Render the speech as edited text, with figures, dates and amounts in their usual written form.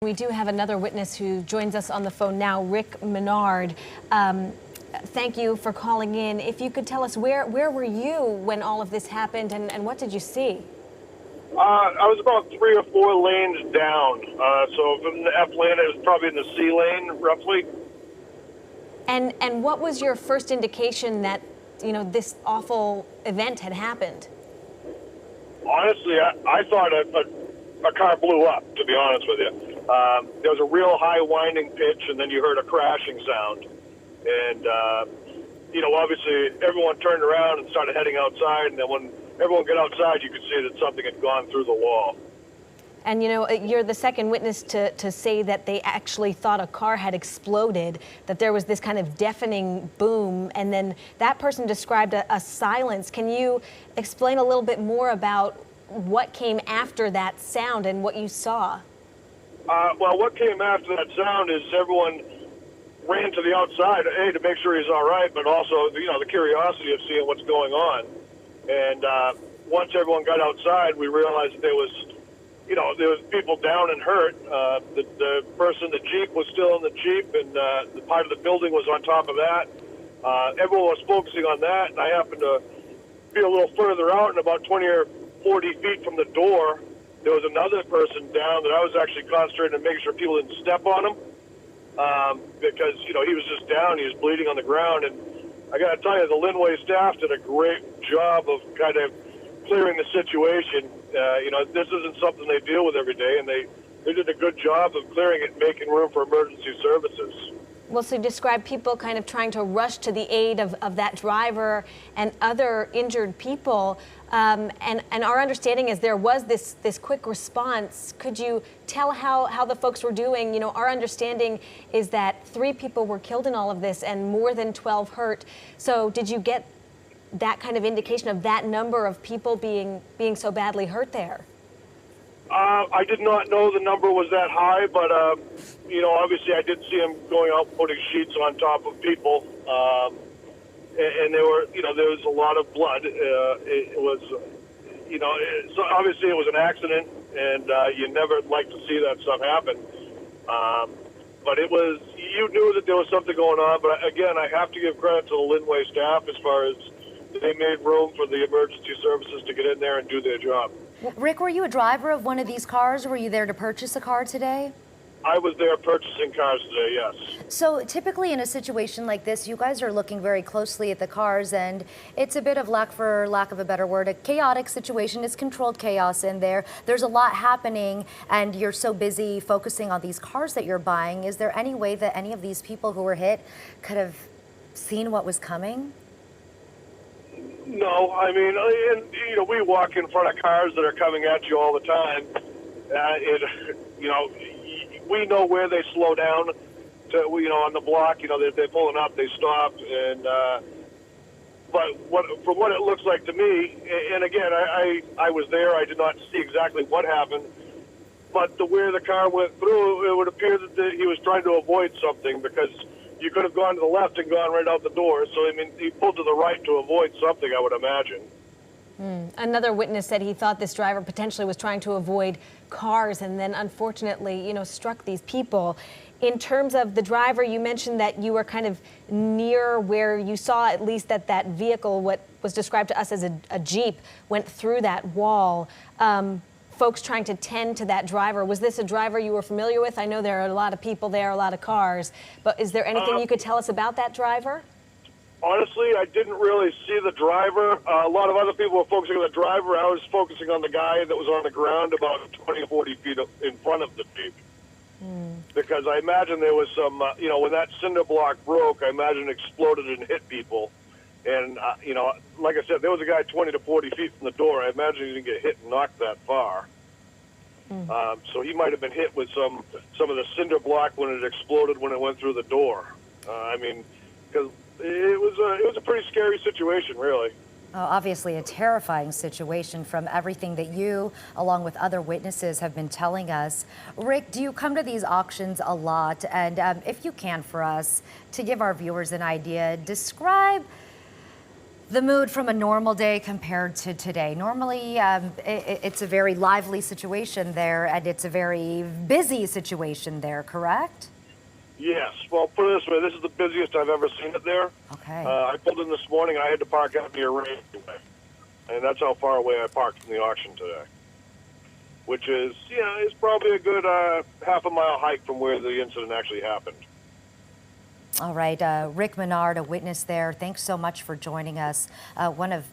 We do have another witness who joins us on the phone now, Rick Menard. Thank you for calling in. If you could tell us where were you when all of this happened, and what did you see? I was about 3 or 4 lanes down. So from the F lane, it was probably in the C lane, roughly. And what was your first indication that, this awful event had happened? Honestly, I thought a car blew up, to be honest with you. There was a real high winding pitch, and then you heard a crashing sound. And, obviously everyone turned around and started heading outside, and then when everyone got outside, you could see that something had gone through the wall. And, you're the second witness to say that they actually thought a car had exploded, that there was this kind of deafening boom, and then that person described a silence. Can you explain a little bit more about what came after that sound and what you saw? Well, what came after that sound is everyone ran to the outside, A, to make sure he's all right, but also, the curiosity of seeing what's going on. And once everyone got outside, we realized that there was people down and hurt. The person in the Jeep was still in the Jeep, and the part of the building was on top of that. Everyone was focusing on that, and I happened to be a little further out, and about 20 or 40 feet from the door, there was another person down that I was actually concentrating on making sure people didn't step on him, because, he was just down, he was bleeding on the ground, and I got to tell you, the Linway staff did a great job of kind of clearing the situation. This isn't something they deal with every day, and they did a good job of clearing it and making room for emergency services. Well, so you described people kind of trying to rush to the aid of that driver and other injured people. And our understanding is there was this quick response. Could you tell how the folks were doing? Our understanding is that 3 people were killed in all of this and more than 12 hurt. So did you get that kind of indication of that number of people being so badly hurt there? I did not know the number was that high, but, obviously I did see him going out putting sheets on top of people. And there was a lot of blood. It was, so obviously it was an accident, and you never like to see that stuff happen. But you knew that there was something going on. But again, I have to give credit to the Linway staff as far as they made room for the emergency services to get in there and do their job. Rick, were you a driver of one of these cars? Were you there to purchase a car today? I was there purchasing cars today, yes. So typically in a situation like this, you guys are looking very closely at the cars, and it's a bit of, for lack of a better word, a chaotic situation. It's controlled chaos in there. There's a lot happening, and you're so busy focusing on these cars that you're buying. Is there any way that any of these people who were hit could have seen what was coming? No, I mean, we walk in front of cars that are coming at you all the time. We know where they slow down. On the block, they're pulling up, they stop, and but from what it looks like to me, and again, I was there. I did not see exactly what happened, but where the car went through, it would appear that he was trying to avoid something, because you could have gone to the left and gone right out the door. So, he pulled to the right to avoid something, I would imagine. Another witness said he thought this driver potentially was trying to avoid cars and then unfortunately, struck these people. In terms of the driver, you mentioned that you were kind of near where you saw at least that vehicle, what was described to us as a Jeep, went through that wall. Folks trying to tend to that driver. Was this a driver you were familiar with? I know there are a lot of people there, a lot of cars, but is there anything you could tell us about that driver? Honestly, I didn't really see the driver. A lot of other people were focusing on the driver. I was focusing on the guy that was on the ground about 20 or 40 feet in front of the Jeep. Because I imagine there was some, when that cinder block broke, I imagine it exploded and hit people. And, like I said, there was a guy 20 to 40 feet from the door. I imagine he didn't get hit and knocked that far. So he might have been hit with some of the cinder block when it exploded when it went through the door. Because it was a pretty scary situation, really. Oh, obviously a terrifying situation from everything that you, along with other witnesses, have been telling us. Rick, do you come to these auctions a lot? And if you can, for us, to give our viewers an idea, describe the mood from a normal day compared to today? Normally, it's a very lively situation there, and it's a very busy situation there, correct? Yes. Well, put it this way: this is the busiest I've ever seen it there. Okay. I pulled in this morning. I had to park out near Range anyway, and that's how far away I parked from the auction today. Which is, is probably a good half a mile hike from where the incident actually happened. All right, Rick Menard, a witness there. Thanks so much for joining us. One of